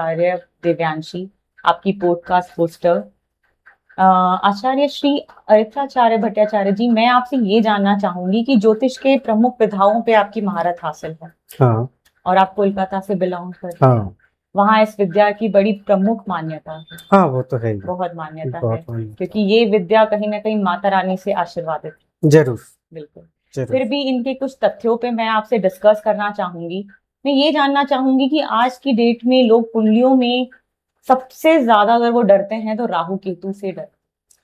आचार्य दिव्यांशी, आपकी पॉडकास्ट होस्टर। आचार्य श्री अरित्राचार्य भट्टाचार्य जी, मैं आपसे ये जानना चाहूंगी कि ज्योतिष के प्रमुख विधाओं पे आपकी महारत हासिल है। हाँ और आप कोलकाता से बिलोंग करते हैं। हाँ वहाँ इस विद्या की बड़ी प्रमुख मान्यता है। हाँ, वो तो है ही। बहुत मान्यता है, बहुत मान्यता। क्योंकि ये विद्या कहीं ना कहीं माता रानी से आशीर्वादित है। जरूर बिल्कुल। जरूर। फिर भी इनके कुछ तथ्यों पे मैं आपसे डिस्कस करना चाहूंगी। मैं ये जानना चाहूंगी कि आज की डेट में लोग कुंडलियों में सबसे ज्यादा अगर वो डरते हैं तो राहु केतु से डरते हैं,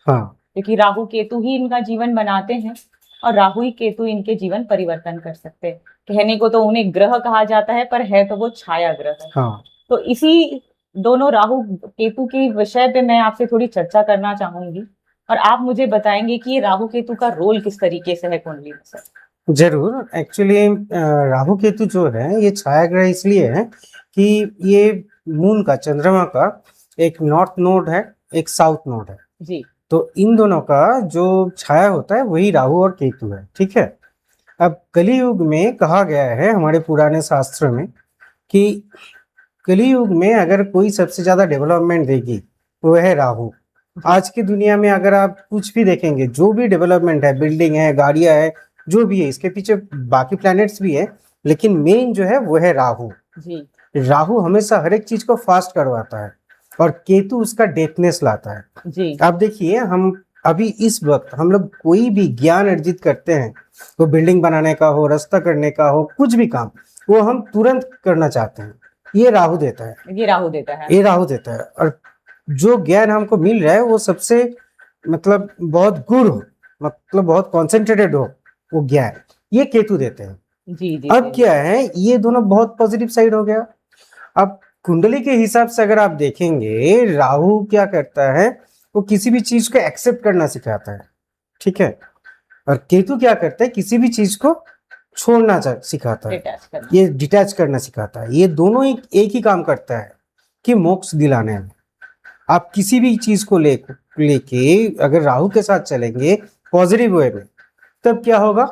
हाँ क्योंकि राहु केतु ही इनका जीवन बनाते हैं और राहु ही केतु इनके जीवन परिवर्तन कर सकते हैं। कहने को तो उन्हें ग्रह कहा जाता है, पर है तो वो छाया ग्रह है। हाँ। तो इसी दोनों राहु केतु के विषय पे मैं आपसे थोड़ी चर्चा करना चाहूंगी, और आप मुझे बताएंगे कि ये राहु केतु का रोल किस तरीके से है कुंडली में सर। जरूर। एक्चुअली राहु केतु जो है ये छाया ग्रह इसलिए है कि ये मून का, चंद्रमा का एक नॉर्थ नोड है, एक साउथ नोड है। जी। तो इन दोनों का जो छाया होता है वही राहु और केतु है। ठीक है। अब कलियुग में कहा गया है हमारे पुराने शास्त्र में कि कलियुग में अगर कोई सबसे ज्यादा डेवलपमेंट देगी वो है राहु। आज की दुनिया में अगर आप कुछ भी देखेंगे, जो भी डेवलपमेंट है, बिल्डिंग है, गाड़ियां है, जो भी है, इसके पीछे बाकी प्लैनेट्स भी है, लेकिन मेन जो है वो है राहु। जी। राहु हमेशा हर एक चीज को फास्ट करवाता है और केतु उसका डेथनेस लाता है। जी। आप देखिए, हम अभी इस वक्त हम लोग कोई भी ज्ञान अर्जित करते हैं, वो बिल्डिंग बनाने का हो, रास्ता करने का हो, कुछ भी काम, वो हम तुरंत करना चाहते हैं। ये राहु देता है। ये राहु देता है। ये राहु देता है। और जो ज्ञान हमको मिल रहा है वो सबसे मतलब बहुत गुड़ हो, मतलब बहुत कॉन्सेंट्रेटेड हो वो ज्ञान, ये केतु देते हैं। जी जी। अब जी, क्या है, ये दोनों बहुत पॉजिटिव साइड हो गया। अब कुंडली के हिसाब से अगर आप देखेंगे, राहु क्या करता है, वो किसी भी चीज को एक्सेप्ट करना सिखाता है। ठीक है। और केतु क्या करता है, किसी भी चीज को छोड़ना सिखाता है, डिटैच करना। ये डिटैच करना सिखाता है। ये दोनों एक ही काम करता है कि मोक्ष दिलाने में। आप किसी भी चीज को लेके अगर राहु के साथ चलेंगे पॉजिटिव वे में, तब क्या होगा,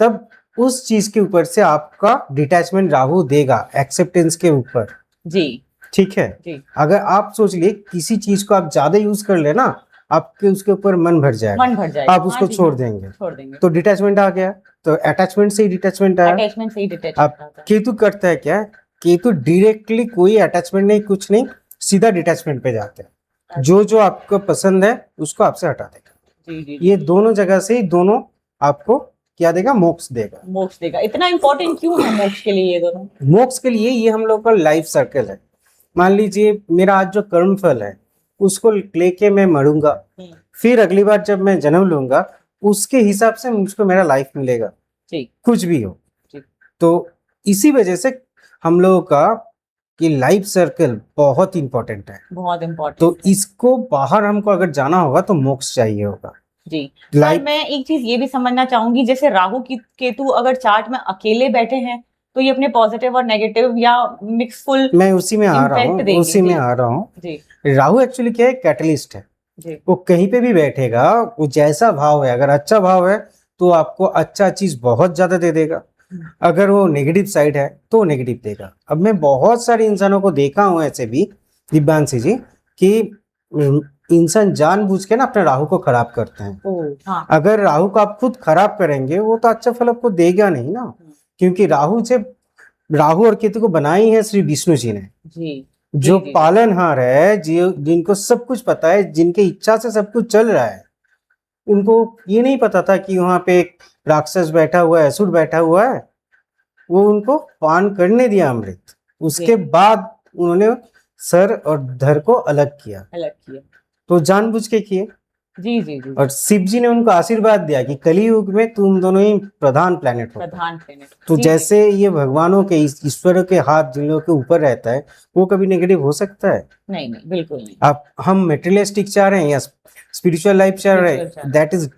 तब उस चीज के ऊपर से आपका डिटैचमेंट राहु देगा, एक्सेप्टेंस के ऊपर। जी। ठीक है। जी। अगर आप सोच लिए किसी चीज को आप ज्यादा यूज कर लेना, आपके उसके ऊपर मन भर जाएगा, मन भर जाएगा, आप उसको छोड़ देंगे, छोड़ देंगे। तो डिटैचमेंट आ गया। तो अटैचमेंट से ही डिटैचमेंट आया। अटैचमेंट से ही अब डिटैचमेंट आता है। केतु करता है क्या, केतु डायरेक्टली कोई अटैचमेंट नहीं, कुछ नहीं, सीधा डिटैचमेंट पे जाते हैं। जो जो आपको पसंद है उसको आपसे हटा देगा। जी जी। ये दोनों जगह से ही दोनों आपको क्या देगा, मोक्ष देगा। मोक्ष देगा। इतना इंपॉर्टेंट क्यों है मोक्ष के लिए ये दोनों? मोक्ष के लिए ये हम लोग का लाइफ सर्कल है। मान लीजिए मेरा आज जो कर्म फल है उसको लेके मैं मरूंगा, फिर अगली बार जब मैं जन्म लूंगा उसके हिसाब से मुझको मेरा लाइफ मिलेगा, कुछ भी हो। तो इसी वजह से हम लोगों का कि लाइफ सर्कल बहुत इंपॉर्टेंट है, बहुत इंपॉर्टेंट। तो इसको बाहर हमको अगर जाना होगा तो मोक्ष चाहिए होगा। जी। सर, मैं एक चीज ये भी समझना चाहूंगी, जैसे राहु की केतु अगर चार्ट में अकेले बैठे हैं तो ये अपने पॉजिटिव और नेगेटिव या मिक्सफुल, मैं उसी में आ रहा हूँ। जी। राहु एक्चुअली क्या है, कैटलिस्ट है। जी। वो कहीं पे भी बैठेगा, वो जैसा भाव है, अगर अच्छा भाव है तो आपको अच्छा चीज बहुत ज्यादा दे देगा, अगर वो नेगेटिव साइड है तो नेगेटिव देगा। अब मैं बहुत सारे इंसानों को देखा हूं ऐसे भी, दिव्यांशी जी, कि इंसान जानबूझ के ना अपने राहु को खराब करते हैं। हाँ। अगर अगर राहु को आप खुद खराब करेंगे वो तो अच्छा फल आपको देगा नहीं ना, क्योंकि राहु और केतु को बनाई है श्री विष्णु जी ने। जी। जो पालनहार है, जिनको सब कुछ पता है, जिनके इच्छा से सब कुछ चल रहा है, उनको ये नहीं पता था कि वहां पे एक राक्षस बैठा हुआ है, असुर बैठा हुआ है। वो उनको पान करने दिया अमृत, उसके बाद उन्होंने सर और धर को अलग किया। तो जानबूझ के किए। जी जी जी। और शिव जी ने उनको आशीर्वाद दिया कि कलियुग में तुम दोनों ही प्रधान प्लेनेट हो। तो जैसे ये भगवानों के, ईश्वरों के हाथ जिन लोगों के ऊपर रहता है, वो कभी नेगेटिव हो सकता है? नहीं नहीं, बिल्कुल नहीं। आप हम मेटेरियलिस्टिक चाह रहे हैं या स्पिरिचुअल लाइफ चाह रहे हैं, that is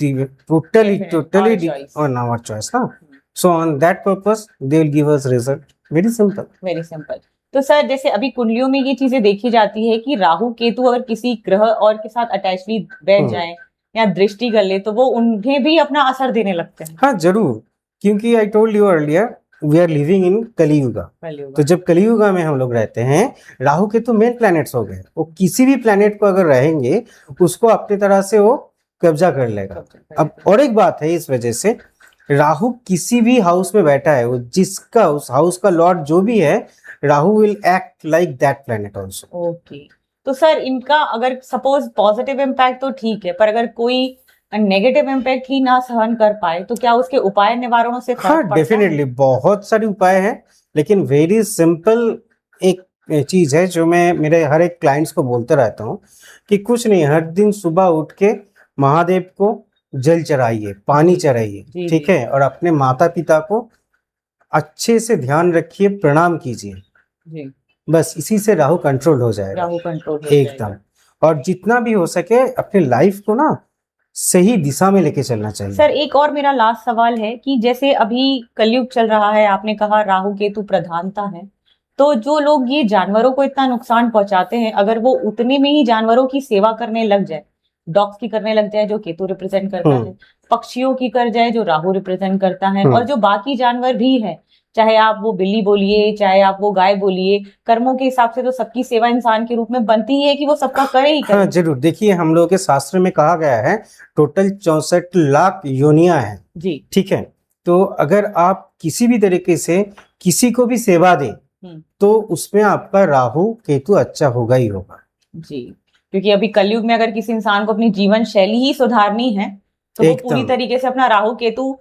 totally on our choice ना। So on that purpose they will give us result. Very simple, very simple. तो सर, जैसे अभी कुंडलियों में ये चीजें देखी जाती है कि राहु केतु अगर किसी ग्रह और के साथ अटैचली बैठ जाएं या दृष्टि कर ले तो वो उन्हें भी अपना असर देने लगते हैं। हाँ जरूर, क्योंकि I told you earlier, we are living in Kaliyuga. Kaliyug. तो जब कलियुगा में हम लोग रहते हैं, राहु केतु मेन प्लैनेट्स हो गए, वो किसी भी प्लैनेट को अगर रहेंगे उसको अपनी तरह से वो कब्जा कर लेगा। अब और एक बात है, इस वजह से राहु किसी भी हाउस में बैठा है, वो जिसका उस हाउस का लॉर्ड जो भी है, Rahu will act like that planet also. Okay, तो सर इनका अगर सपोज पॉजिटिव इम्पैक्ट तो ठीक है, पर अगर कोई नेगेटिव इम्पैक्ट ही ना सहन कर पाए तो क्या उसके उपाय निवारणों से फर्क हाँ, पड़ता है? डेफिनेटली बहुत सारे उपाय हैं, लेकिन वेरी सिंपल एक चीज है जो मैं मेरे हर एक क्लाइंट्स को बोलते रहता हूँ कि कुछ नहीं, हर दिन सुबह उठ के महादेव को जल चढ़ाइए, पानी चढ़ाइए, जी, ठीक जी। है, और अपने माता पिता को अच्छे से ध्यान रखिए, प्रणाम कीजिए, जी, बस इसी से राहु कंट्रोल हो जाएगा राहु कंट्रोल हो एकदम। जाएगा। और जितना भी हो सके अपनी लाइफ को ना सही दिशा में लेके चलना चाहिए। सर एक और मेरा लास्ट सवाल है कि जैसे अभी कलयुग चल रहा है, आपने कहा राहु केतु प्रधानता है, तो जो लोग ये जानवरों को इतना नुकसान पहुंचाते हैं, अगर वो उतने में ही जानवरों की सेवा करने लग जाए, डॉग्स की करने लग जाए जो केतु रिप्रेजेंट करता है, पक्षियों की कर जाए जो राहु रिप्रेजेंट करता है, और जो बाकी जानवर भी है, चाहे आप वो बिल्ली बोलिए, चाहे आप वो गाय बोलिए, कर्मों के हिसाब से तो सबकी सेवा इंसान के रूप में बनती ही है कि वो सबका करे ही करे। हाँ जरूर, देखिए हम लोगों के शास्त्र में कहा गया है टोटल 64 लाख योनियां हैं जी, ठीक है। तो अगर आप किसी भी तरीके से किसी को भी सेवा दें तो उसमें आपका राहु केतु अच्छा होगा ही होगा। जी, क्योंकि अभी कलयुग में अगर किसी इंसान को अपनी जीवन शैली ही सुधारनी है तो वो एकदम। पूरी तरीके से अपना राहु केतु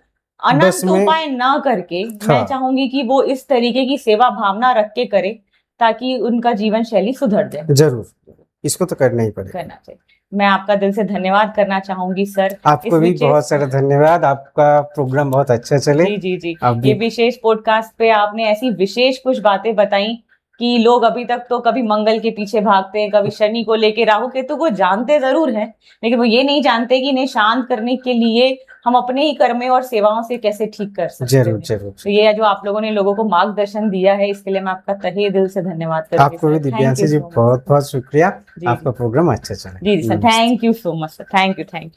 बस अनंत में- उपाय ना करके, हाँ। मैं चाहूंगी कि वो इस तरीके की सेवा भावना रख के करे ताकि उनका जीवन शैली सुधर जाए। जरूर, इसको तो करना ही पड़ेगा। करना चाहिए। मैं आपका दिल से धन्यवाद करना चाहूंगी सर। आपको भी बहुत सारा धन्यवाद, आपका प्रोग्राम बहुत अच्छा चले। जी जी जी, आप भी- ये विशेष पॉडकास्ट पे आपने ऐसी विशेष कुछ बातें बताई कि लोग अभी तक तो कभी मंगल के पीछे भागते हैं, कभी शनि को लेके, राहु केतु को जानते जरूर हैं, लेकिन वो ये नहीं जानते कि इन्हें शांत करने के लिए हम अपने ही कर्में और सेवाओं से कैसे ठीक कर सकते हैं। जरूर जरूर। तो ये जो आप लोगों ने लोगों को मार्गदर्शन दिया है, इसके लिए मैं आपका तहे दिल से धन्यवाद करती हूँ। आपको भी दिव्यांशी जी बहुत बहुत शुक्रिया, जी, आपका प्रोग्राम अच्छा चले। Ji sir, thank you so much sir, thank you.